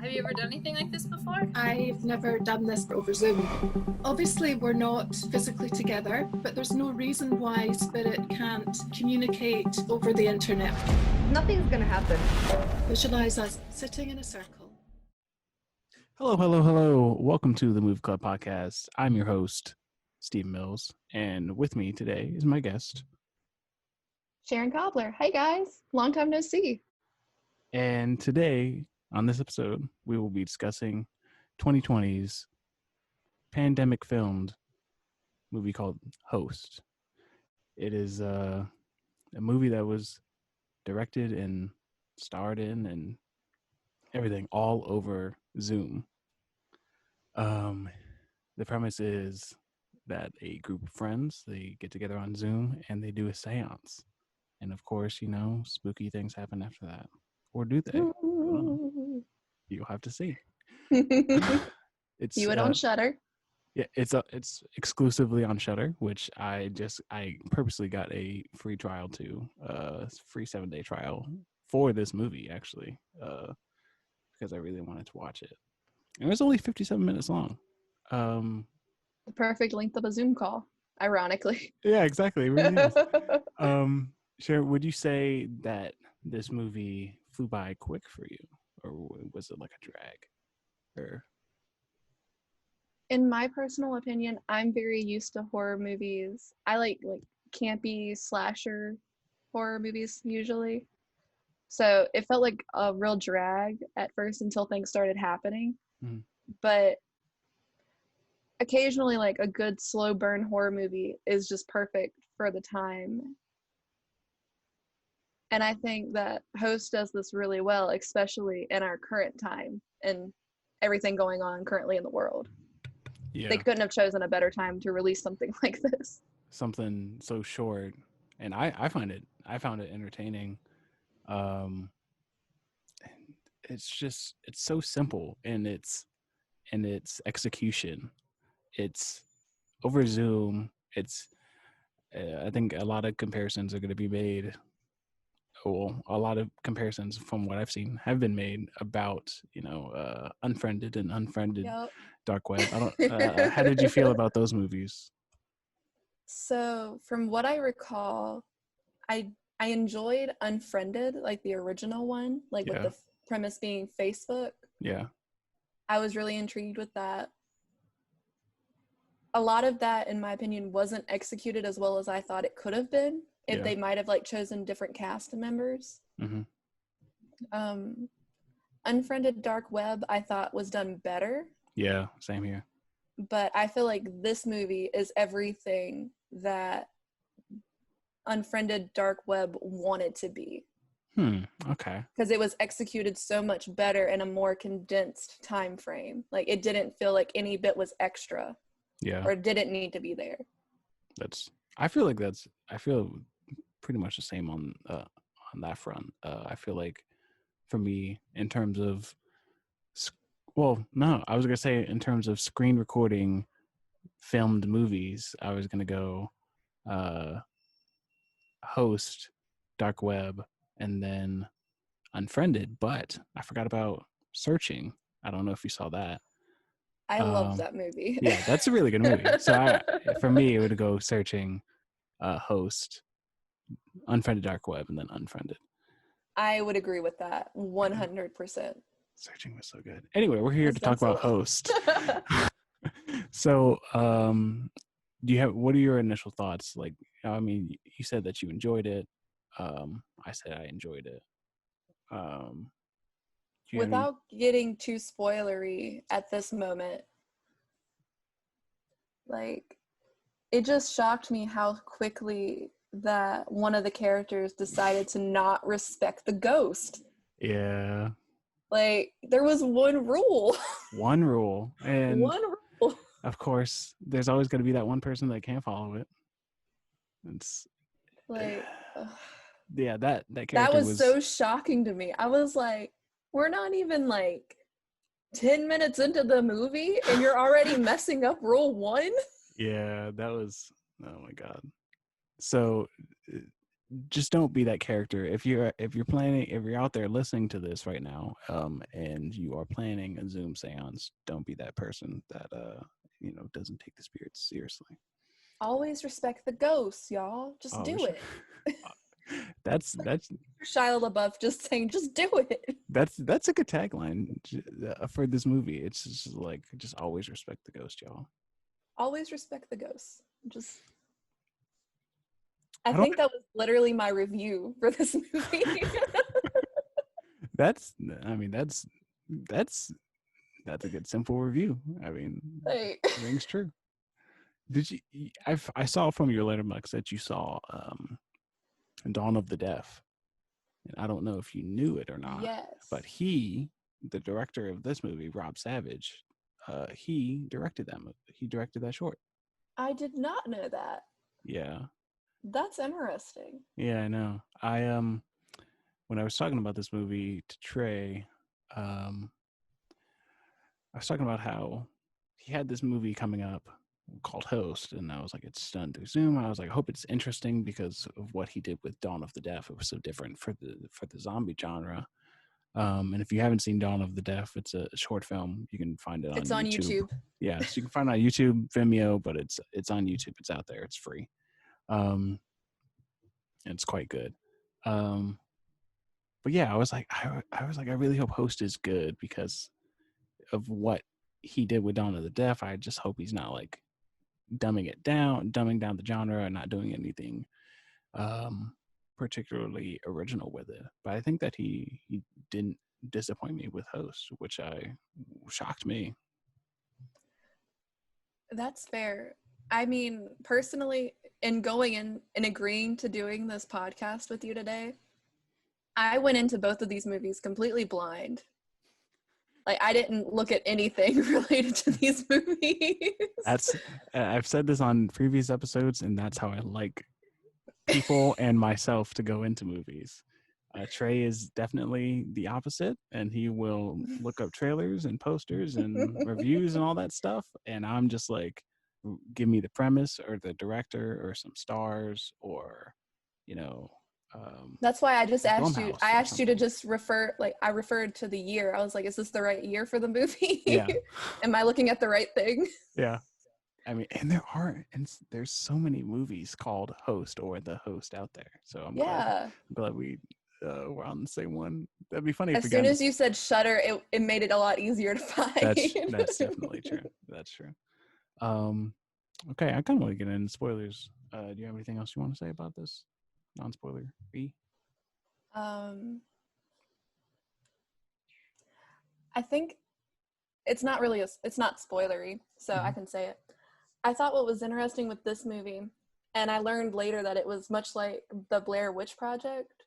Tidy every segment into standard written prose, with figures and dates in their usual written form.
Have you ever done anything like this before? I've never done this over Zoom. Obviously, we're not physically together, but there's no reason why Spirit can't communicate over the internet. Nothing's gonna happen. Visualize us sitting in a circle. Hello, hello, hello. Welcome to the Move Club podcast. I'm your host, Steve Mills, and with me today is my guest. Sharon Cobbler. Hey guys, long time no see. And today, on this episode, we will be discussing 2020's pandemic filmed movie called Host. It is a movie that was directed and starred in and everything all over Zoom. The premise is that a group of friends, they get together on Zoom and they do a seance. And of course, you know, spooky things happen after that. Or do they? You'll have to see. It's You it on Shudder. Yeah, it's exclusively on Shudder, which I purposely got a free trial to, free 7-day trial for this movie actually, because I really wanted to watch it. It was only 57 minutes long. The perfect length of a Zoom call, ironically. Yeah, exactly. It really is. Sharon, would you say that this movie flew by quick for you, or was it like a drag? Or In my personal opinion, I'm very used to horror movies. I like campy slasher horror movies usually. So it felt like a real drag at first until things started happening. Mhm. But occasionally, like a good slow burn horror movie is just perfect for the time. And I think that Host does this really well, especially in our current time and everything going on currently in the world. yeah, They couldn't have chosen a better time to release something like this. something so short, and I found it entertaining. It's so simple in its execution. It's over Zoom. It's I think a lot of comparisons are going to be made. Well, a lot of comparisons from what I've seen have been made about, you know, Unfriended and Unfriended, Yep. Dark Web. I don't. How did you feel about those movies? So from what I recall, I enjoyed Unfriended, like the original one, like with Yeah. the premise being Facebook. Yeah. I was really intrigued with that. A lot of that, in my opinion, wasn't executed as well as I thought it could have been if Yeah. they might have like chosen different cast members. Mm-hmm. Unfriended Dark Web, I thought was done better, Yeah. Same here. but I feel like this movie is everything that Unfriended Dark Web wanted to be. Okay. Because it was executed so much better in a more condensed time frame. Like it didn't feel like any bit was extra Yeah. or didn't need to be there. I feel pretty much the same on that front. I feel like for me, in terms of, I was gonna say in terms of screen recording filmed movies, I was gonna go Host, Dark Web, and then Unfriended, but I forgot about Searching. I don't know if you saw that. I love that movie. Yeah, that's a really good movie. So for me, it would go Searching, Host, Unfriended, Dark Web, and then Unfriended. I would agree with that 100%. Searching was so good. Anyway, we're here to talk about Host. So, what are your initial thoughts? Like, I mean, you said that you enjoyed it. I said I enjoyed it. Without getting too spoilery at this moment, like, it just shocked me how quickly that one of the characters decided to not respect the ghost. Yeah. Like, there was one rule. One rule. And one rule. Of course, there's always going to be that one person that can't follow it. It's like, yeah, that character that was so shocking to me. I was like, we're not even like 10 minutes into the movie and you're already messing up rule 1? Yeah, that was, oh my God. So just don't be that character. If you're out there listening to this right now, and you are planning a Zoom seance, don't be that person that doesn't take the spirits seriously. Always respect the ghosts, y'all. Just do Always. it. That's Shia LaBeouf just saying, just do it. that's a good tagline for this movie. It's just like, just always respect the ghost, y'all. Always respect the ghosts. I think that was literally my review for this movie. That's a good simple review. I mean, Like, everything's true. Did you? I saw from your letterbox that you saw Dawn of the Deaf, and I don't know if you knew it or not. yes. But the director of this movie, Rob Savage, he directed that movie. He directed that short. I did not know that. Yeah. That's interesting. Yeah, I know. When I was talking about this movie to Trey, I was talking about how he had this movie coming up called Host, and I was like, it's done through Zoom. I was like, I hope it's interesting because of what he did with Dawn of the Deaf. It was so different for the zombie genre. And if you haven't seen Dawn of the Deaf, it's a short film. You can find it on YouTube. It's on YouTube. Yeah, so you can find it on YouTube, Vimeo, but it's on YouTube. It's out there. It's free. And it's quite good. But yeah, I was like, I really hope Host is good because of what he did with Dawn of the Deaf. I just hope he's not like dumbing down the genre and not doing anything particularly original with it. But I think that he didn't disappoint me with Host, which shocked me. That's fair. I mean, personally, in going in and agreeing to doing this podcast with you today, I went into both of these movies completely blind. Like, I didn't look at anything related to these movies. I've said this on previous episodes, and that's how I like people and myself to go into movies. Trey is definitely the opposite, and he will look up trailers and posters and reviews and all that stuff, and I'm just like, give me the premise or the director or some stars or, that's why I just asked you. I asked you to something. just refer. Like, I referred to the year. I was like, "Is this the right year for the movie? Yeah. Am I looking at the right thing?" Yeah. I mean, and there's so many movies called Host or The Host out there. So I'm glad we we're on the same one. That'd be funny. As soon as you said Shudder, it made it a lot easier to find. That's definitely true. That's true. Okay, I kind of want to get into spoilers. Do you have anything else you want to say about this? Non-spoiler B? I think it's not spoilery, so I can say it. I thought what was interesting with this movie, and I learned later that it was much like the Blair Witch Project,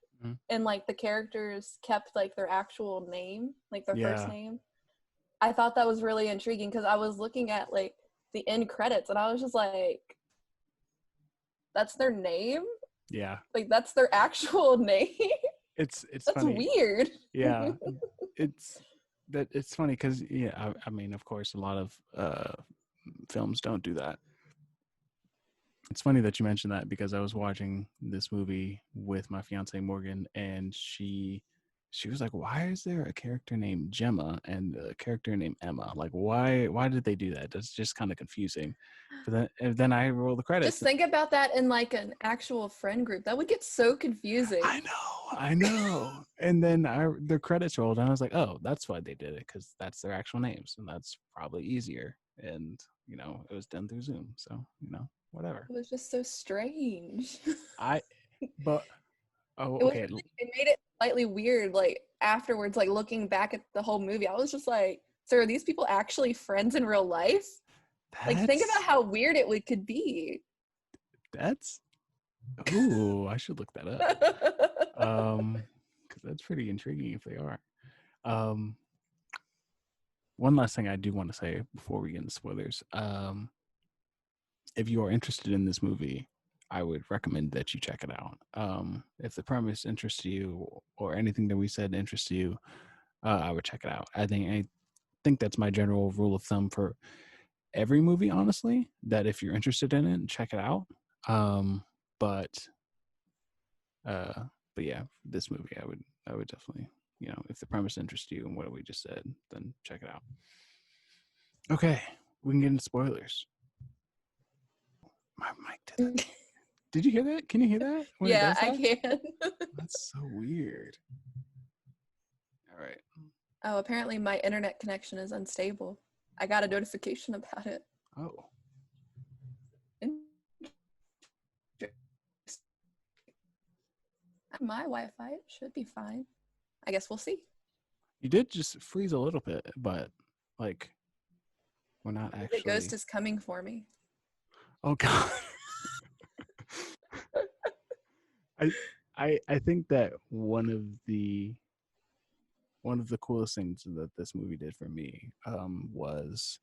and like the characters kept like their actual name, like their first name. I thought that was really intriguing because I was looking at like the end credits and I was just like, that's their name? Yeah. Like, that's their actual name? It's that's funny. Weird. Yeah. It's funny because I mean, of course, a lot of films don't do that. It's funny that you mentioned that because I was watching this movie with my fiance Morgan, and she was like, why is there a character named Jemma and a character named Emma? Like, why did they do that? That's just kind of confusing. But then I roll the credits. Just think about that in like an actual friend group. That would get so confusing. I know. And then the credits rolled, and I was like, oh, that's why they did it, because that's their actual names, and that's probably easier. And it was done through Zoom, so whatever. It was just so strange. Okay. It made it slightly weird, like afterwards, like looking back at the whole movie. I was just like, so are these people actually friends in real life? Like, think about how weird could be. Ooh, I should look that up. Because that's pretty intriguing if they are. One last thing I do want to say before we get into spoilers. If you are interested in this movie, I would recommend that you check it out. If the premise interests you or anything that we said interests you, I would check it out. I think that's my general rule of thumb for every movie, honestly, that if you're interested in it, check it out. But But yeah, this movie, I would definitely, you know, if the premise interests you and what we just said, then check it out. Okay, we can get into spoilers. My mic did that. Did you hear that? Can you hear that? When it Yeah, does I that? can. That's so weird. All right. Oh, apparently my internet connection is unstable. I got a notification about it. Oh. My Wi-Fi should be fine. I guess we'll see. You did just freeze a little bit, but like we're not actually. The ghost is coming for me. Oh God. I think that one of the coolest things that this movie did for me was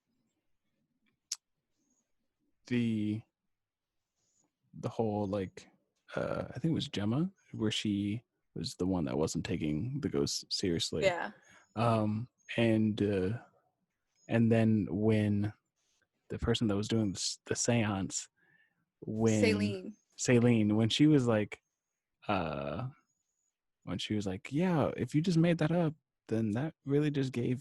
the whole like I think it was Jemma, where she was the one that wasn't taking the ghost seriously. Yeah. And then when the person that was doing the seance, when Seylan, when she was like, yeah, if you just made that up, then that really just gave,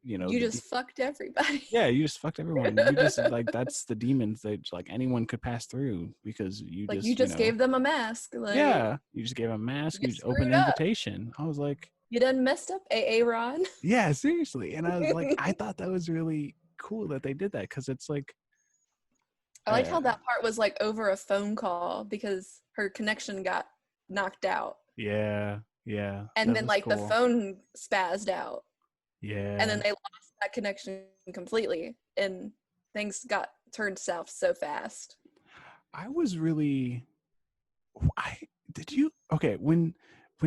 you know, you just fucked everybody. Yeah, you just fucked everyone. You just like, that's the demons that like anyone could pass through, because you like just, you just know, gave them a mask. Like, yeah, you just gave a mask. You just opened an invitation. I was like, you done messed up, Ron. Yeah, seriously. And I was like, I thought that was really cool that they did that, because it's like, I liked how that part was like over a phone call because her connection got knocked out. Yeah. And then like cool. The phone spazzed out. Yeah. And then they lost that connection completely, and things got turned south so fast. I was really, when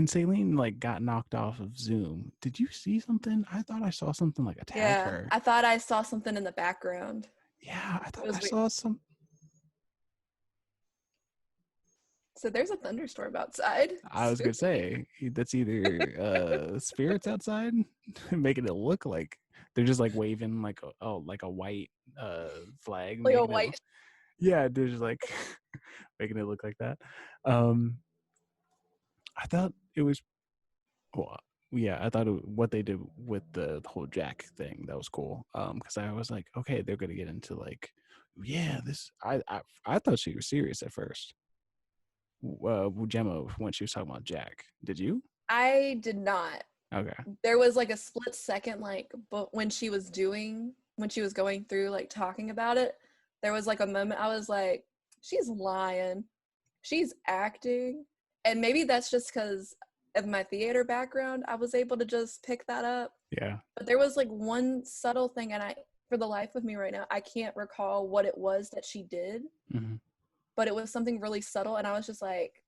Seylan like got knocked off of Zoom, did you see something? I thought I saw something like attack her. I thought I saw something in the background. Yeah, I thought I saw some. So there's a thunderstorm outside. I was gonna say that's either spirits outside making it look like they're just like waving like a white flag. Like a white. Yeah, they're just like making it look like that. I thought it was. Well, yeah, I thought what they did with the whole Jack thing, that was cool. Because I was like, okay, they're gonna get into like, yeah, this. I thought she was serious at first. Jemma, when she was talking about Jack, did you? I did not. Okay. There was like a split second, like, but when she was going through like talking about it, there was like a moment I was like, she's lying, she's acting. And maybe that's just because of my theater background, I was able to just pick that up. Yeah. But there was like one subtle thing, and for the life of me right now, I can't recall what it was that she did. Mm-hmm. But it was something really subtle, and I was just like,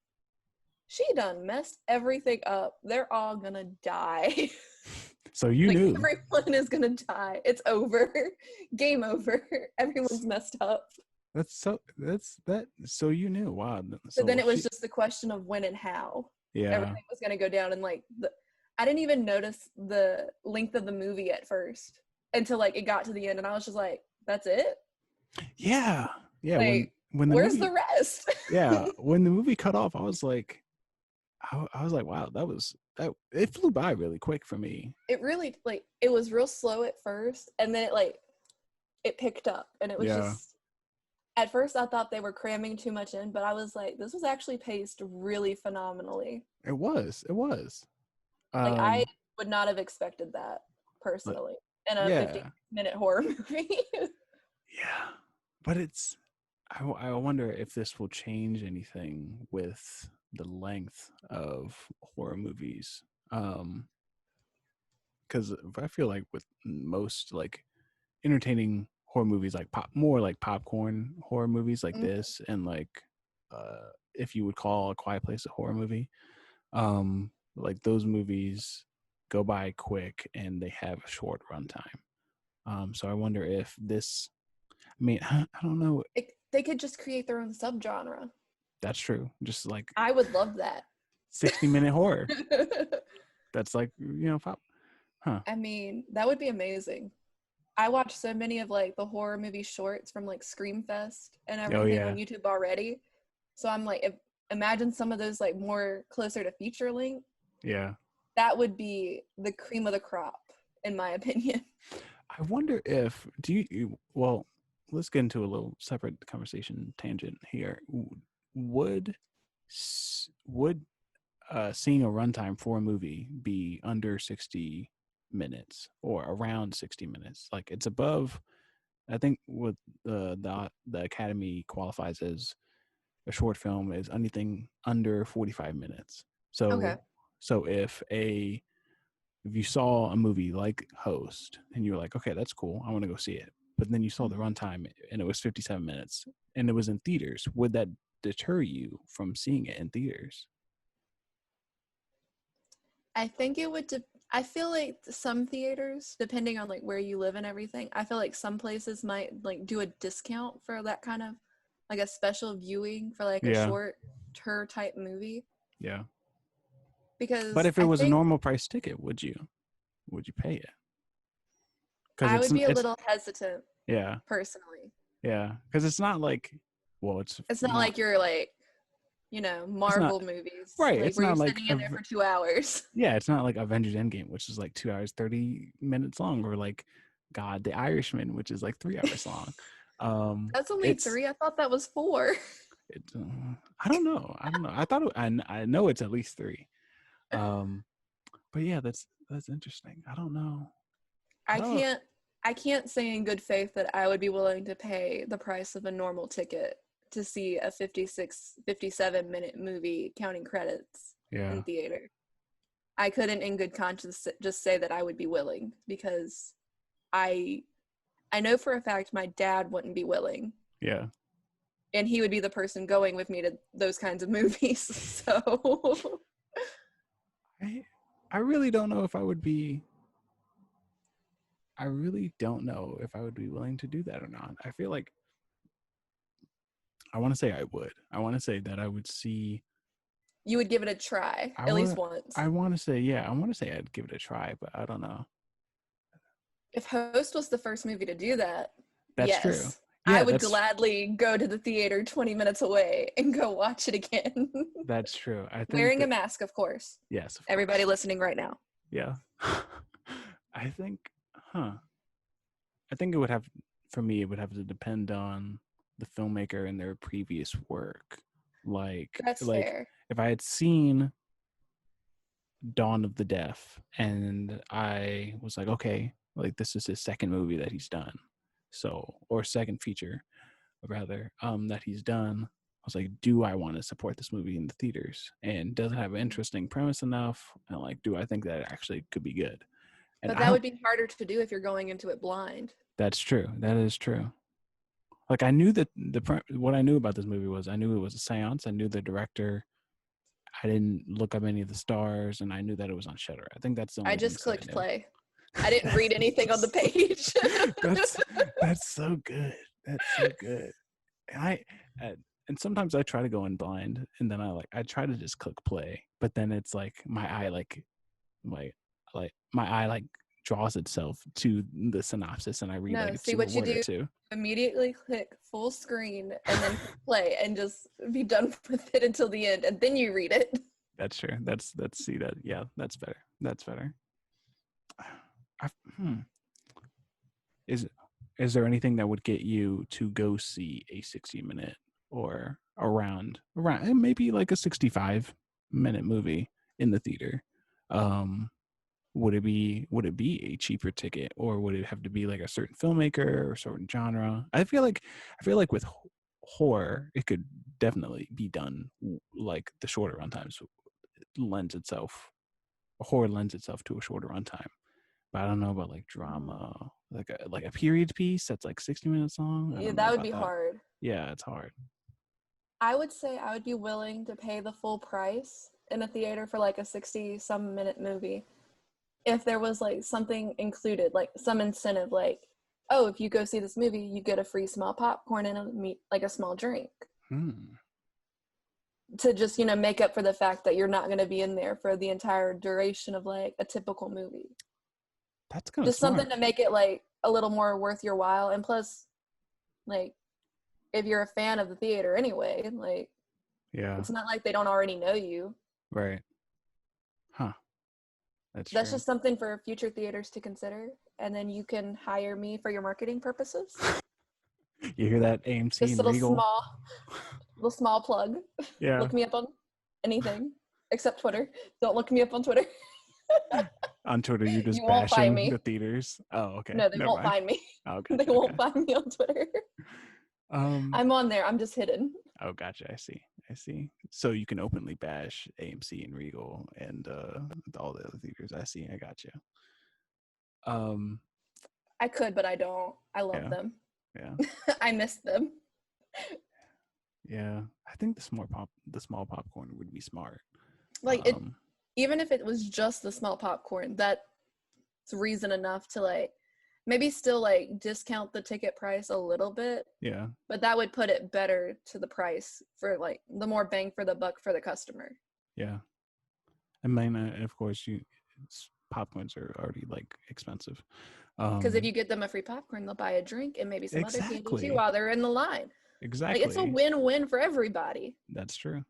she done messed everything up. They're all gonna die. So you knew. Everyone is gonna die. It's over. Game over. Everyone's messed up. So you knew. Wow. So then it was just the question of when and how. Yeah. Everything was gonna go down, and like I didn't even notice the length of the movie at first until like it got to the end, and I was just like, that's it? Yeah. Yeah. Like, when where's the rest? Yeah, when the movie cut off, I was like, wow, that it flew by really quick for me. It really, like, it was real slow at first, and then it picked up, and it was just, at first I thought they were cramming too much in, but I was like, this was actually paced really phenomenally. It was. Like, I would not have expected that, personally, in a 50-minute horror movie. Yeah, but it's, I wonder if this will change anything with the length of horror movies. Because I feel like with most like entertaining horror movies, like more like popcorn horror movies like this, and like if you would call A Quiet Place a horror movie, like those movies go by quick and they have a short runtime. So I wonder if this, I mean, I don't know. They could just create their own subgenre. That's true. Just like, I would love that. 60-minute horror. That's like, pop. Huh. I mean, that would be amazing. I watched so many of like the horror movie shorts from like Screamfest and everything on YouTube already. So I'm like, imagine some of those like more closer to feature length. Yeah. That would be the cream of the crop, in my opinion. I wonder if well, let's get into a little separate conversation tangent here. Would seeing a runtime for a movie be under 60 minutes or around 60 minutes? Like it's above, I think what the Academy qualifies as a short film is anything under 45 minutes. So Okay. so if you saw a movie like Host and you were like, okay, that's cool, I want to go see it, but then you saw the runtime and it was 57 minutes and it was in theaters, would that deter you from seeing it in theaters? I think it would. I feel like some theaters, depending on like where you live and everything, I feel like some places might like do a discount for that kind of like a special viewing for like a Yeah. short tour type movie. Yeah. Because But if it I was a think normal price ticket, would you pay it? I would be a it's little hesitant yeah, personally. yeah, because it's not like, well, It's not like you're like, Marvel movies, right, like it's where not you're like sitting in there for 2 hours. yeah, it's not like Avengers Endgame, which is like 2 hours 30 minutes long, or like God, The Irishman, which is like 3 hours long. That's only 3. I thought that was 4. I don't know. I thought I know it's at least 3. But yeah, that's interesting. I don't know. I can't say in good faith that I would be willing to pay the price of a normal ticket to see a 57 minute movie counting credits in theater. I couldn't in good conscience just say that I would be willing, because I know for a fact my dad wouldn't be willing. Yeah. And he would be the person going with me to those kinds of movies. So I really don't know if I would be willing to do that or not. I feel like I want to say I would. I want to say that I would see. You would give it a try at least once. I want to say, yeah, I want to say I'd give it a try, but I don't know. If Host was the first movie to do that, that's yes, true. Yeah, I would gladly go to the theater 20 minutes away and go watch it again. That's true. I think wearing a mask, of course. Yes. Of Everybody course. listening right now. Yeah. I think it would have, for me, it would have to depend on the filmmaker and their previous work. That's fair. If I had seen Dawn of the Deaf and I was like, okay, like this is his second movie that he's done, or second feature rather, that he's done, I was like, do I want to support this movie in the theaters, and does it have an interesting premise enough, and like, do I think that it actually could be good? And but that would be harder to do if you're going into it blind. That's true. That is true. Like, I knew that what I knew about this movie was I knew it was a seance. I knew the director. I didn't look up any of the stars, and I knew that it was on Shudder. I think that's the only I just thing clicked play. I didn't read anything on the page. that's so good. That's so good. And sometimes I try to go in blind, and then I try to just click play, but then it's like my eye draws itself to the synopsis, and I read a see what you word do. or two. Immediately click full screen and then play and just be done with it until the end, and then you read it. That's true. That's yeah, that's better. That's better. Is there anything that would get you to go see a 60-minute or around maybe like a 65-minute movie in the theater? Would it be a cheaper ticket, or would it have to be like a certain filmmaker or a certain genre? I feel like with horror, it could definitely be done like the shorter runtimes horror lends itself to a shorter runtime. But I don't know about like drama, like a period piece that's like 60 minutes long. Yeah, that would be hard. Yeah, it's hard. I would say I would be willing to pay the full price in a theater for like a 60-some minute movie if there was like something included, like some incentive, like, oh, if you go see this movie, you get a free small popcorn and a small drink. To just, make up for the fact that you're not going to be in there for the entire duration of like a typical movie. That's kind of just smart. Something to make it like a little more worth your while. And plus, like, if you're a fan of the theater anyway, like, Yeah. It's not like they don't already know you. Right. Huh. That's That's true. just something for future theaters to consider. And then you can hire me for your marketing purposes. You hear that, AMC Just and Regal? little small plug. Yeah. Look me up on anything except Twitter. Don't look me up on Twitter. On Twitter, you're just You won't find bashing me. the theaters. Oh, okay. No, they Never won't mind. find me. Oh, They gotcha. won't Okay. find me on Twitter. I'm on there. I'm just hidden. Oh, gotcha. I see. So you can openly bash AMC and Regal and all the other theaters. I see. I got you. I could, but I don't. I love them. Yeah. I miss them. Yeah. I think the small popcorn would be smart. Like even if it was just the small popcorn, that's reason enough to like maybe still like discount the ticket price a little bit. Yeah. But that would put it better to the price for like the more bang for the buck for the customer. Yeah. I mean, of course, popcorns are already like expensive. Because if you get them a free popcorn, they'll buy a drink and maybe some other candy too while they're in the line. Exactly. Like it's a win-win for everybody. That's true.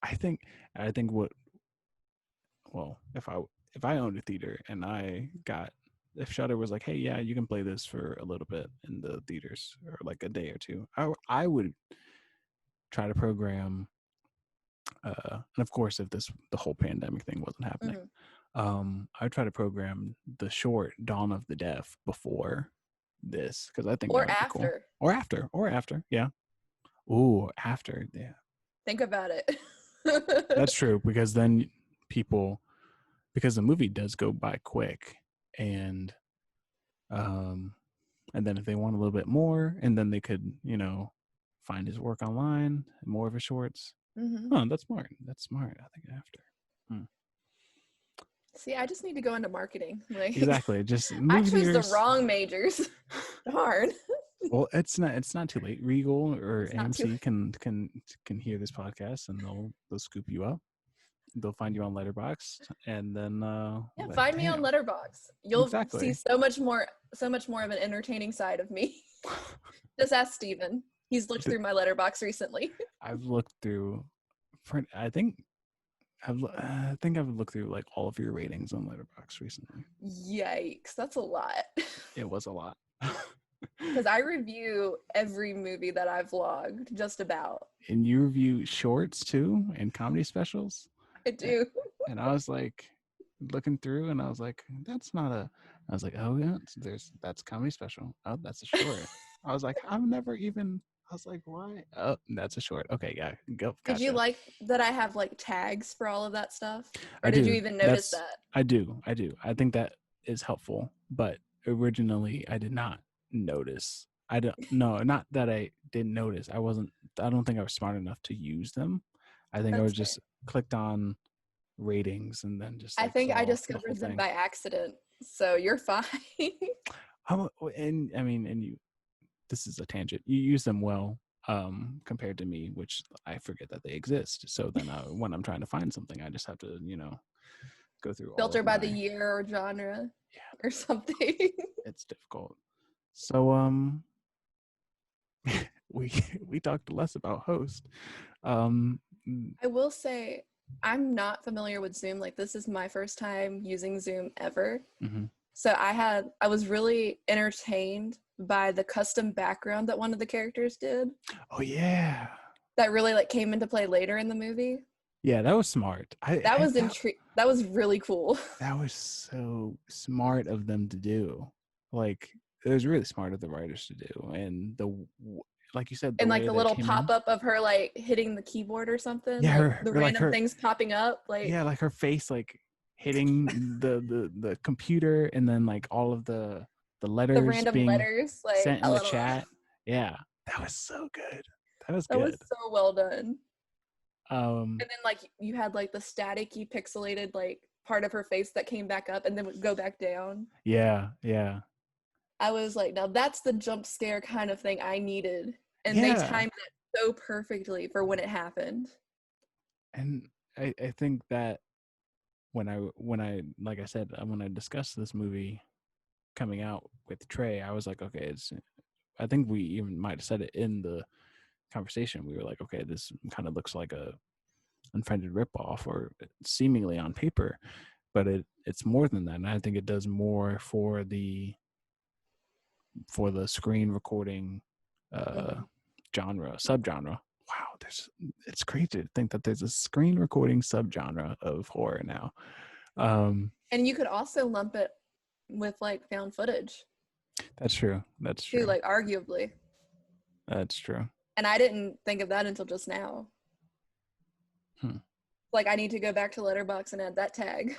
I think if I owned a theater and if Shudder was like, hey, yeah, you can play this for a little bit in the theaters or like a day or two, I would try to program. And of course, if the whole pandemic thing wasn't happening, I'd try to program the short Dawn of the Deaf before this because I think or that would be cool. Or after, yeah. Ooh, after, yeah. Think about it. That's true because then because the movie does go by quick, and then if they want a little bit more, and then they could find his work online, more of his shorts. Oh, that's smart. I think after. See, I just need to go into marketing. Like, exactly. Just I chose the wrong majors. Darn. Well, it's not too late. Regal or AMC can hear this podcast and they'll scoop you up. They'll find you on Letterboxd and then find me on Letterboxd. You'll see so much more of an entertaining side of me. Just ask Steven. He's looked through my Letterboxd recently. I've looked through. I think I've looked through like all of your ratings on Letterboxd recently. Yikes, that's a lot. It was a lot. Because I review every movie that I've vlogged, just about. And you review shorts too and comedy specials? I do. And I was like looking through and I was like, I was like, oh yeah, that's comedy special. Oh, that's a short. I was like, I was like, why? Oh, that's a short. Okay, yeah, go. Gotcha. Did you like that I have like tags for all of that stuff? Or did you even notice that? I do. I think that is helpful. But originally I did not notice. Not that I didn't notice. I don't think I was smart enough to use them. I think I was just clicked on ratings and then just I think I discovered them by accident. So you're fine. This is a tangent. You use them well compared to me, which I forget that they exist. So then when I'm trying to find something, I just have to, go through filter by the year or genre or something. It's difficult. So we talked less about host. I will say I'm not familiar with Zoom. Like this is my first time using Zoom ever. So I was really entertained by the custom background that one of the characters did. Oh yeah. That really like came into play later in the movie. Yeah, that was smart. That was really cool. That was so smart of them to do. Like it was really smart of the writers to do, and like you said, and like the little pop-up of her like hitting the keyboard or something. Yeah, the random things popping up. Like like her face like hitting the computer, and then like all of the letters, the random being letters like sent in the chat. Yeah, that was so good. That was so well done. And then like you had like the staticky pixelated like part of her face that came back up and then would go back down. Yeah. I was like, now that's the jump scare kind of thing I needed. And they timed it so perfectly for when it happened. And I think that when I like I said, when I discussed this movie coming out with Trey, I was like, okay, I think we even might have said it in the conversation, we were like, okay, this kind of looks like a Unfriended ripoff, or seemingly on paper, but it's more than that. And I think it does more for the screen recording subgenre. Wow, it's crazy to think that there's a screen recording subgenre of horror now. And you could also lump it with like found footage. That's true. Too, like arguably. That's true. And I didn't think of that until just now. Like, I need to go back to Letterboxd and add that tag.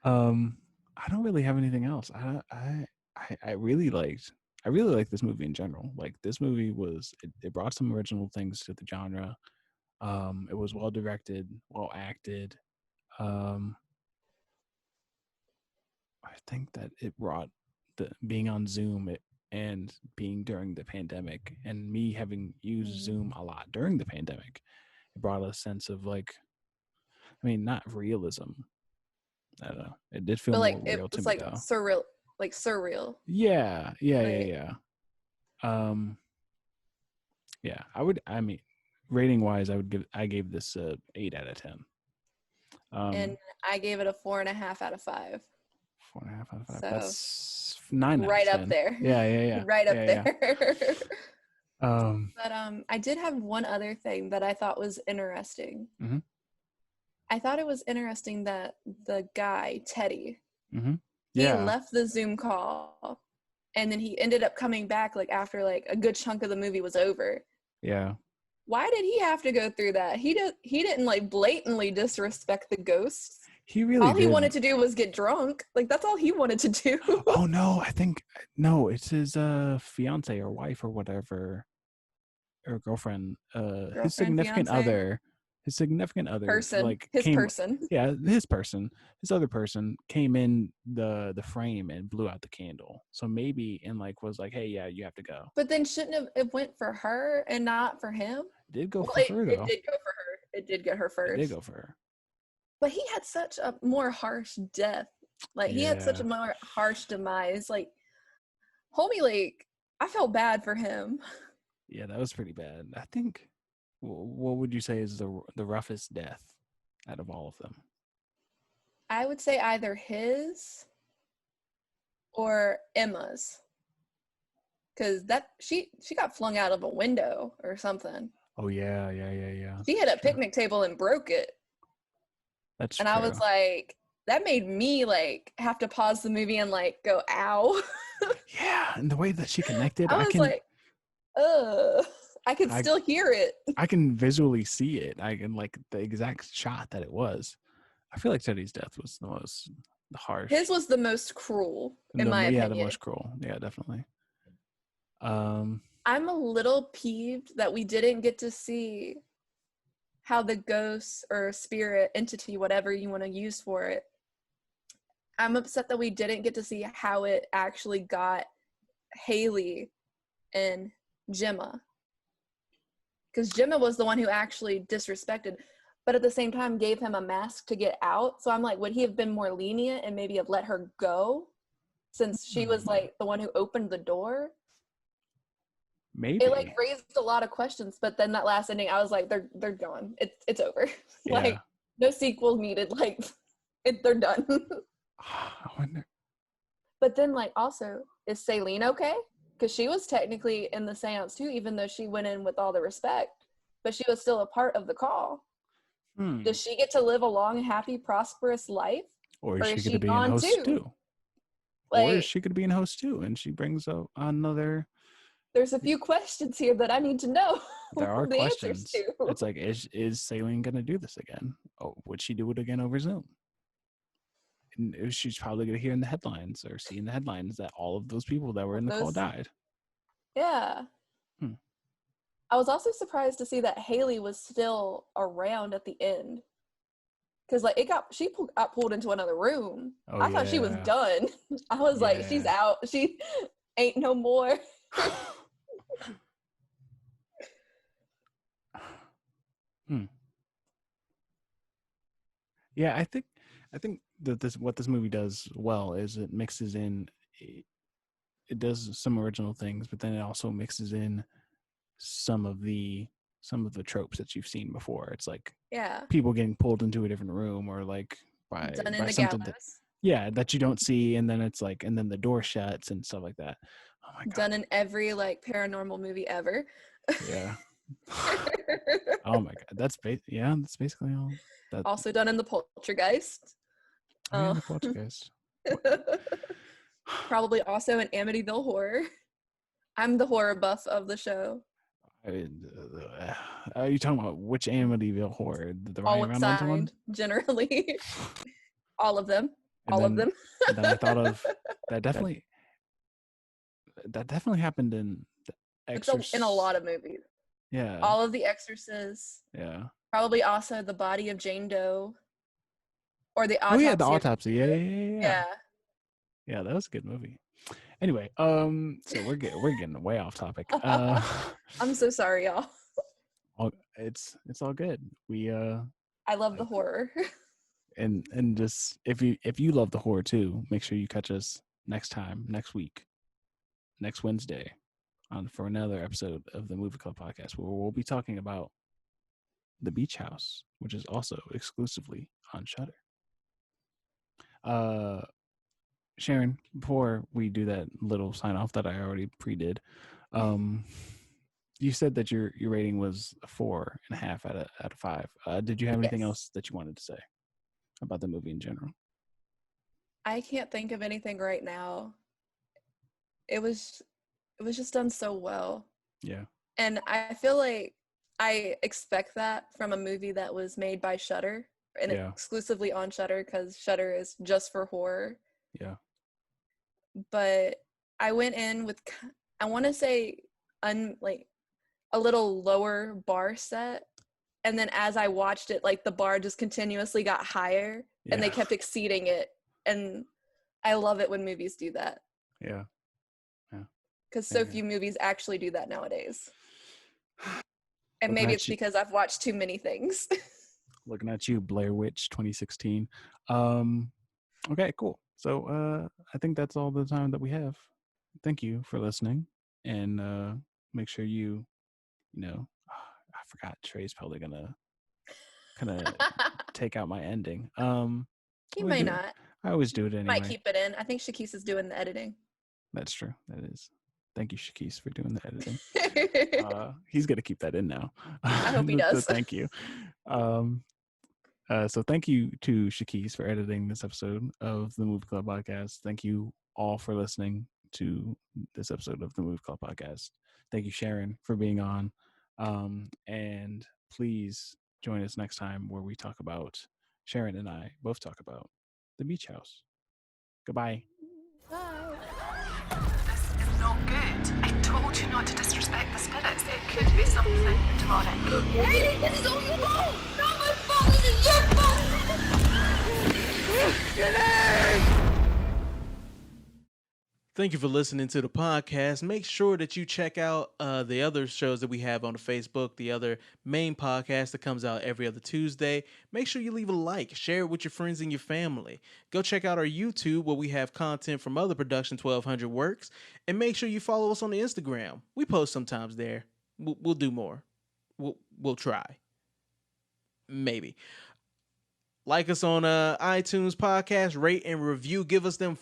I don't really have anything else. I really liked this movie in general. Like, this movie it brought some original things to the genre. It was well directed, well acted. I think that it brought being on Zoom and being during the pandemic, and me having used Zoom a lot during the pandemic, it brought a sense of, like, I mean, not realism. I don't know. It did feel more real to me, like though. surreal, like surreal. Yeah. Right. Yeah. I mean, rating wise, I gave this a 8 out of 10. And I gave it a 4.5 out of 5. 4.5 out of 5. So, that's 9 out right of 10. up there. Yeah. Right up there. Yeah. But I did have one other thing that I thought was interesting. Mm-hmm. I thought it was interesting that the guy, Teddy, Mm-hmm. he Yeah. left the Zoom call, and then he ended up coming back like after like a good chunk of the movie was over. Yeah. Why did he have to go through that? He didn't like blatantly disrespect the ghosts. He really all did. he wanted to do was get drunk. Like, that's all he wanted to do. Oh no, it's his fiance or wife or whatever, or girlfriend. His significant fiance? other. His significant other, Person. like, His came, person. Yeah, his other person came in the frame and blew out the candle. So maybe, and like was like, hey, yeah, you have to go. But then shouldn't have it went for her and not for him? It did go for her, though. It did go for her. It did get her first. It did go for her. But he had such a more harsh death. Like, he had such a Yeah. more harsh demise. Like, homie, like, I felt bad for him. Yeah, that was pretty bad. I think. What would you say is the roughest death out of all of them? I would say either his or Emma's. Because she got flung out of a window or something. Oh yeah. She hit a picnic table and broke it. That's and true. I was like, that made me like have to pause the movie and like go, ow. Yeah, and the way that she connected, I was like, ugh. I could still hear it. I can visually see it. I can, like, the exact shot that it was. I feel like Teddy's death was the harsh. His was the most cruel, in my opinion. Yeah, the most cruel. Yeah, definitely. I'm a little peeved that we didn't get to see how the ghost or spirit entity, whatever you want to use for it. I'm upset that we didn't get to see how it actually got Haley and Jemma. Because Jemma was the one who actually disrespected, but at the same time gave him a mask to get out. So I'm like, would he have been more lenient and maybe have let her go, since she was like the one who opened the door? Maybe. It like raised a lot of questions, but then that last ending, I was like, they're gone. It's over. Yeah. Like, no sequel needed. Like, they're done. I wonder. But then, like, also, is Seylan okay? Because she was technically in the seance too, even though she went in with all the respect, but she was still a part of the call. Does she get to live a long, happy, prosperous life? Or is she going to be in host too? Like, or is she going to be in host too? And she brings up another. There's a few questions here that I need to know. There are the questions. Answers to. It's like, is Seylan going to do this again? Oh, would she do it again over Zoom? And she's probably going to hear in the headlines or see in the headlines that all of those people that were in the call died. Yeah. I was also surprised to see that Haley was still around at the end. Because, like, she got pulled into another room. I thought she was done. I was like, she's out. She ain't no more. Yeah, I think that what this movie does well is it mixes in does some original things, but then it also mixes in some of the tropes that you've seen before. It's like Yeah. people getting pulled into a different room, or like Done in by the something gallows. that you don't see, and then it's like, and then the door shuts and stuff like that. Oh my god. Done in every like paranormal movie ever. Yeah. Oh my god. That's basically all. That Also done in the Poltergeist. the Poltergeist. Probably also in Amityville Horror. I'm the horror buff of the show. Are you talking about which Amityville Horror? The All Ryan Reynolds one? assigned, generally. All of them. And All of then- them. And then I thought of that definitely happened in the It's Exorcist. in a lot of movies. Yeah. All of the Exorcists. Yeah. Probably also the body of Jane Doe. Or the Oh autopsy. yeah, the of- autopsy. Yeah. Yeah. Yeah, that was a good movie. Anyway, so we're getting way off topic. I'm so sorry, y'all. It's all good. We I love the horror. and just if you love the horror too, make sure you catch us next week, next Wednesday, for another episode of the Movie Club podcast, where we'll be talking about The Beach House, which is also exclusively on Shudder. Sharon, before we do that little sign off that I already pre-did, you said that your rating was a 4.5 out of 5. Did you have anything Yes. else that you wanted to say about the movie in general? I can't think of anything right now. It was just done so well. Yeah. And I feel like I expect that from a movie that was made by Shudder and Yeah. exclusively on Shudder, because Shudder is just for horror. Yeah. But I went in with, I want to say, like a little lower bar set, and then as I watched it, like the bar just continuously got higher, and they Yeah. kept exceeding it. And I love it when movies do that, Yeah. because so Yeah. few movies actually do that nowadays. And Looking maybe at it's you- because I've watched too many things. Looking at you, Blair Witch 2016. Okay, cool. So I think that's all the time that we have. Thank you for listening, and make sure I forgot Trey's probably gonna take out my ending. He we may do- not. I always do it anyway. Might keep it in. I think Shakis is doing the editing. That's true. That is. Thank you, Shakis, for doing the editing. He's gonna keep that in now. I hope he So does. thank you. So thank you to Shakis for editing this episode of the Movie Club podcast. Thank you all for listening to this episode of the Movie Club podcast. Thank you, Sharon, for being on. And please join us next time, where we talk about, Sharon and I both talk about, The Beach House. Goodbye. Bye. This is not good. I told you not to disrespect the spirits. It could be something demonic. Hey, this is all your fault! Not my fault, this is your fault! Thank you for listening to the podcast. Make sure that you check out the other shows that we have on the Facebook, the other main podcast that comes out every other Tuesday. Make sure you leave a like, share it with your friends and your family. Go check out our YouTube, where we have content from other Production 1200 works. And make sure you follow us on the Instagram. We post sometimes there. We'll do more. We'll try. Maybe. Like us on iTunes podcast, rate and review. Give us them